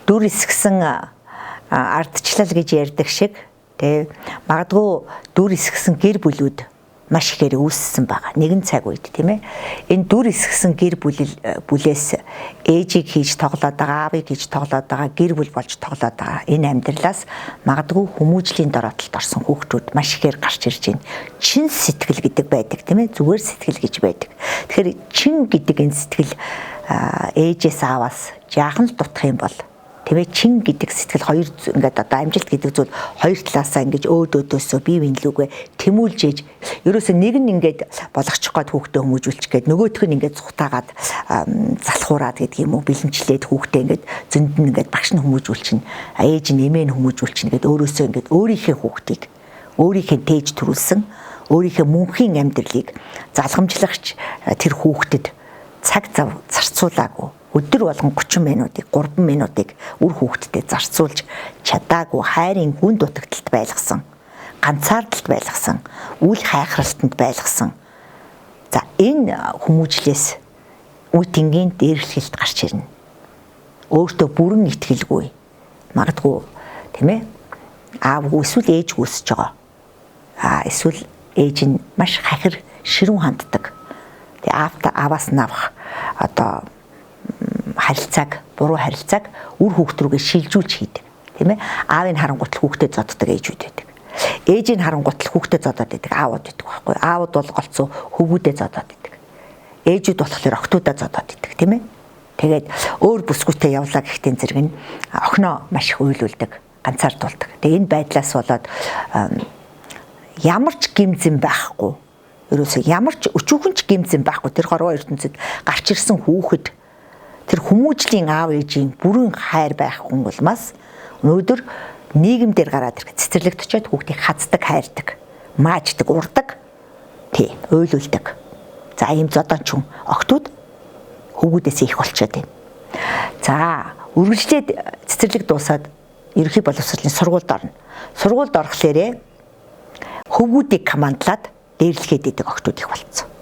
дүр эсгсэн ардчлал гэж ярьдаг шиг тий магадгүй дүр эсгсэн гэр бүлүүд маш ихээр үүссэн байгаа. Нэгэн цаг үед тийм ээ. Энэ дүр эсгсэн гэр бүлээс ээжийг хийж тоглоод байгаа, аавыг хийж тоглоод байгаа, гэр бүл болж тоглоод байгаа. Энэ амьдралаас магадгүй хүмүүжлийн дороотолд орсон хүүхдүүд маш ихээр гарч ирж байна. Чин сэтгэл гэдэг байдаг тийм ээ. Зүгээр сэтгэл гэж байдаг. Тэгэхээр чин гэдэг энэ сэтгэл ээжээс ааваас жаахан л дутах юм бол тийм ээ чин гэдэг сэтгэл хоёр ингээд одоо амжилт гэдэг зүйл хоёр талаасаа ингэж өөдөөсөө бие биенлүүгээ тэмүүлж ээж ерөөсөө нэг нь ингээд болгочих гээд хүүхдээ хүмүүжүүлчих гээд нөгөөх нь ингээд цухтаагаад залхуураад гэдэг юм уу бэлэнчлээд хүүхдээ ингээд зөнд нь ингээд багш нь хүмүүжүүлчин ээж нь эмээ нь хүмүүжүүлчин гээд өөрөөсөө ингээд өөрийнхөө хүүхдийг өөрийнхөө тээж төрүүлсэн өөрийнхөө мөнхийн амьдралыг залгамжлагч тэр хүүхдэд цаг зав зарцуулаагүй өдөр болгон 30 минутыг 3 минутыг үр хүүхдэд зарцуулж чадаагүй хайрын гүн дутагдалд байлгасан ганцаардалд байлгасан үл хайхралтанд байлгасан за энэ хүмүүжлээс үе тэнгийн дээрлэлт гарч ирнэ өөртөө бүрэн итгэлгүй магадгүй тийм ээ аав эсвэл ээж үүсэж байгаа эсвэл ээж нь маш хахир ширүүн ханддаг тэгээ ааваас навах одоо харилцааг буруу харилцааг үр хүүхд рүүгээ шилжүүлж хийдэг тийм ээ аавыг харангуйтал хүүхдэд зоддог ээжүүд байдаг ээжийг харангуйтал хүүхдэд зодоод байдаг аавууд байдаг байхгүй аавууд бол голцоо хөвгүүдэд зодоод байдаг ээжүүд болохоор охтуудаа зодоод байдаг тийм ээ тэгээд өөр бүсгүйтэй явлаа гэхдээ зэрэг нь охиноо маш их уйлуулдаг ганцаардуулдаг тэгээд энэ байдлаас болоод ямар ч гимзэн байхгүй ерөөсөө ямар ч өчүүхэн ч гимзэн байхгүй тэр хорвоо ертөнцид гарч ирсэн хүүхэд тэр хүмүүжлийн аав ээжийн бүрэн хайр байхгүй улмаас өнөөдөр нийгэмдэр гараад ирэх цэцэрлэгт очиод хүүхдийг хаздаг, хайрдаг, мааждаг, урдаг, тий, уйлуулдаг. За ийм зодончун охтууд хөвгүүдээс их болчиход байна. За үргэлжлээд цэцэрлэг дуусаад ерөнхий боловсролын сургуульд орно. Сургуульд орохлээрээ хөвгүүдийг командлаад дээрлэхэд идэг охтууд их болцсон.